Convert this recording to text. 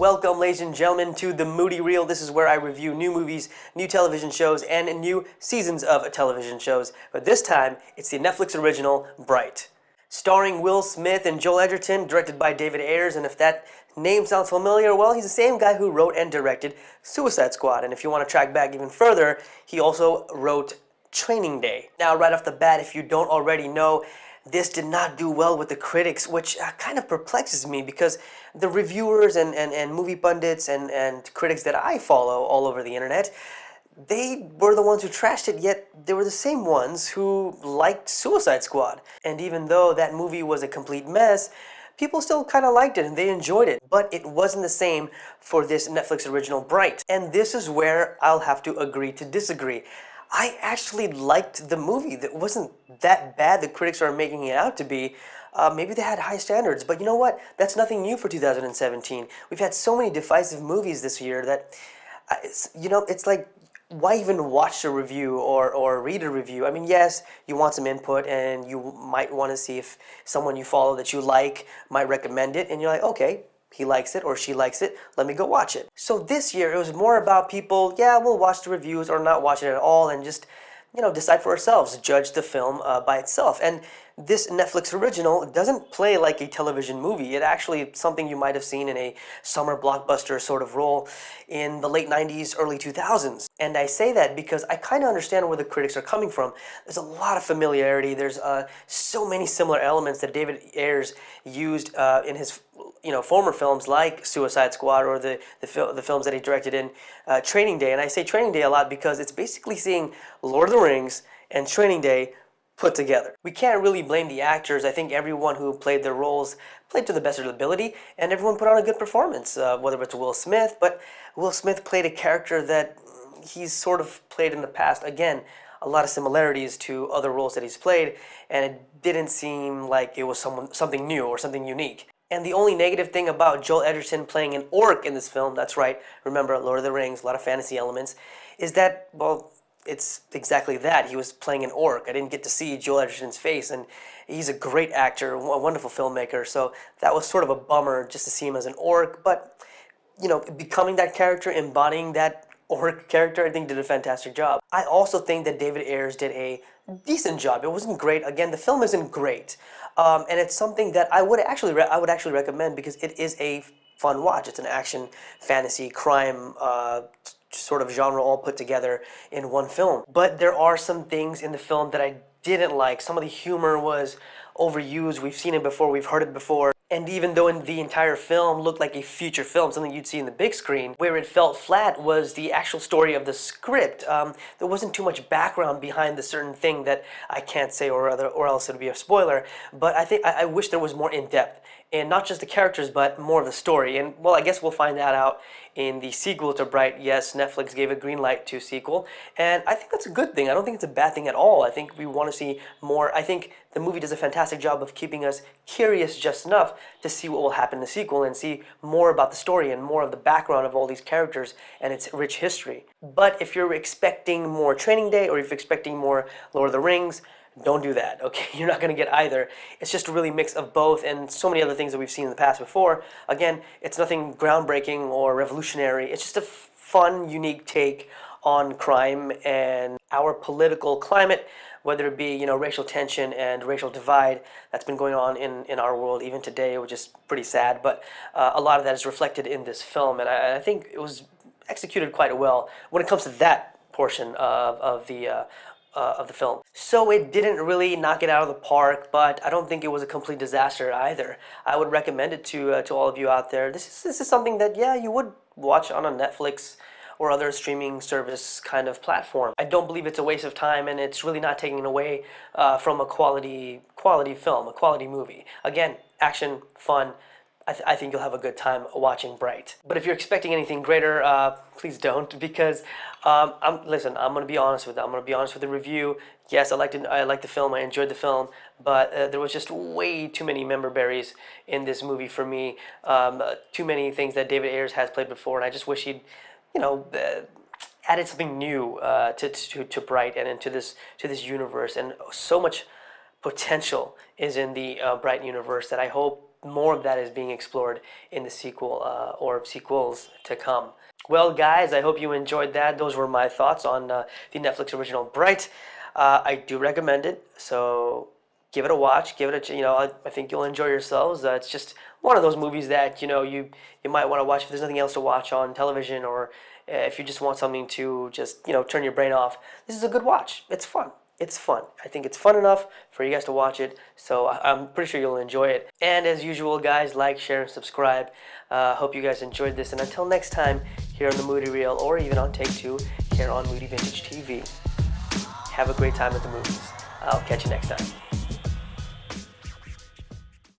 Welcome, ladies and gentlemen, to The Moody Reel. This is where I review new movies, new television shows, and new seasons of television shows. But this time, it's the Netflix original, Bright. Starring Will Smith and Joel Edgerton, directed by David Ayers, and if that name sounds familiar, well, he's the same guy who wrote and directed Suicide Squad. And if you want to track back even further, he also wrote Training Day. Now, right off the bat, if you don't already know, this did not do well with the critics, which kind of perplexes me because the reviewers and movie pundits and critics that I follow all over the internet, they were the ones who trashed it, yet they were the same ones who liked Suicide Squad. And even though that movie was a complete mess, people still kind of liked it and they enjoyed it. But it wasn't the same for this Netflix original Bright. And this is where I'll have to agree to disagree. I actually liked the movie. That wasn't that bad the critics are making it out to be. Maybe they had high standards, but you know what? That's nothing new for 2017. We've had so many divisive movies this year that, it's like, why even watch a review or read a review? I mean, yes, you want some input and you might want to see if someone you follow that you like might recommend it, and you're like, okay, he likes it or she likes it, let me go watch it. So this year it was more about people, yeah, we'll watch the reviews or not watch it at all and just, decide for ourselves, judge the film by itself. And this Netflix original doesn't play like a television movie. It actually something you might have seen in a summer blockbuster sort of role in the late 90s, early 2000s. And I say that because I kind of understand where the critics are coming from. There's a lot of familiarity. There's so many similar elements that David Ayers used in his former films like Suicide Squad or the films that he directed in Training Day. And I say Training Day a lot because it's basically seeing Lord of the Rings and Training Day put together. We can't really blame the actors. I think everyone who played their roles played to the best of their ability, and everyone put on a good performance, whether it's Will Smith, but Will Smith played a character that he's sort of played in the past. Again, a lot of similarities to other roles that he's played, and it didn't seem like it was something new or something unique. And the only negative thing about Joel Edgerton playing an orc in this film, that's right, remember Lord of the Rings, a lot of fantasy elements, is that, well, it's exactly that. He was playing an orc. I didn't get to see Joel Edgerton's face, and he's a great actor, a wonderful filmmaker, so that was sort of a bummer just to see him as an orc. But, becoming that character, embodying that orc character, I think did a fantastic job. I also think that David Ayers did a decent job. It wasn't great. Again, the film isn't great, and it's something that I would actually recommend because it is a fun watch. It's an action, fantasy, crime sort of genre all put together in one film. But there are some things in the film that I didn't like. Some of the humor was overused. We've seen it before. We've heard it before. And even though in the entire film looked like a feature film, something you'd see in the big screen, where it felt flat was the actual story of the script. There wasn't too much background behind the certain thing that I can't say or else it would be a spoiler. But I wish there was more in depth. And not just the characters, but more of the story. And, well, I guess we'll find that out in the sequel to Bright. Yes, Netflix gave a green light to sequel. And I think that's a good thing. I don't think it's a bad thing at all. I think we want to see more. I think the movie does a fantastic job of keeping us curious just enough to see what will happen in the sequel and see more about the story and more of the background of all these characters and its rich history. But if you're expecting more Training Day or if you're expecting more Lord of the Rings, don't do that, okay? You're not going to get either. It's just a really mix of both and so many other things that we've seen in the past before. Again, it's nothing groundbreaking or revolutionary. It's just a fun, unique take on crime and our political climate, whether it be, racial tension and racial divide that's been going on in our world even today, which is pretty sad. But a lot of that is reflected in this film, and I think it was executed quite well when it comes to that portion of the film. So it didn't really knock it out of the park, but I don't think it was a complete disaster either. I would recommend it to all of you out there. This is something that, yeah, you would watch on a Netflix or other streaming service kind of platform. I don't believe it's a waste of time, and it's really not taking away from a quality film, a quality movie. Again, action, fun. I think you'll have a good time watching Bright. But if you're expecting anything greater, please don't, because listen, I'm gonna be honest with you. I'm gonna be honest with the review. Yes, I liked the film. I enjoyed the film, but there was just way too many member berries in this movie for me. Too many things that David Ayers has played before, and I just wish he'd, added something new to Bright and into this universe. And so much potential is in the Bright universe that I hope more of that is being explored in the sequel or sequels to come. Well, guys, I hope you enjoyed that. Those were my thoughts on the Netflix original Bright. I do recommend it, so give it a watch. Give it I think you'll enjoy yourselves. It's just one of those movies that you might want to watch if there's nothing else to watch on television, or if you just want something to just turn your brain off. This is a good watch. It's fun. It's fun. I think it's fun enough for you guys to watch it, so I'm pretty sure you'll enjoy it. And as usual, guys, like, share, and subscribe. Hope you guys enjoyed this, and until next time, here on the Moody Reel, or even on Take Two, here on Moody Vintage TV. Have a great time at the movies. I'll catch you next time.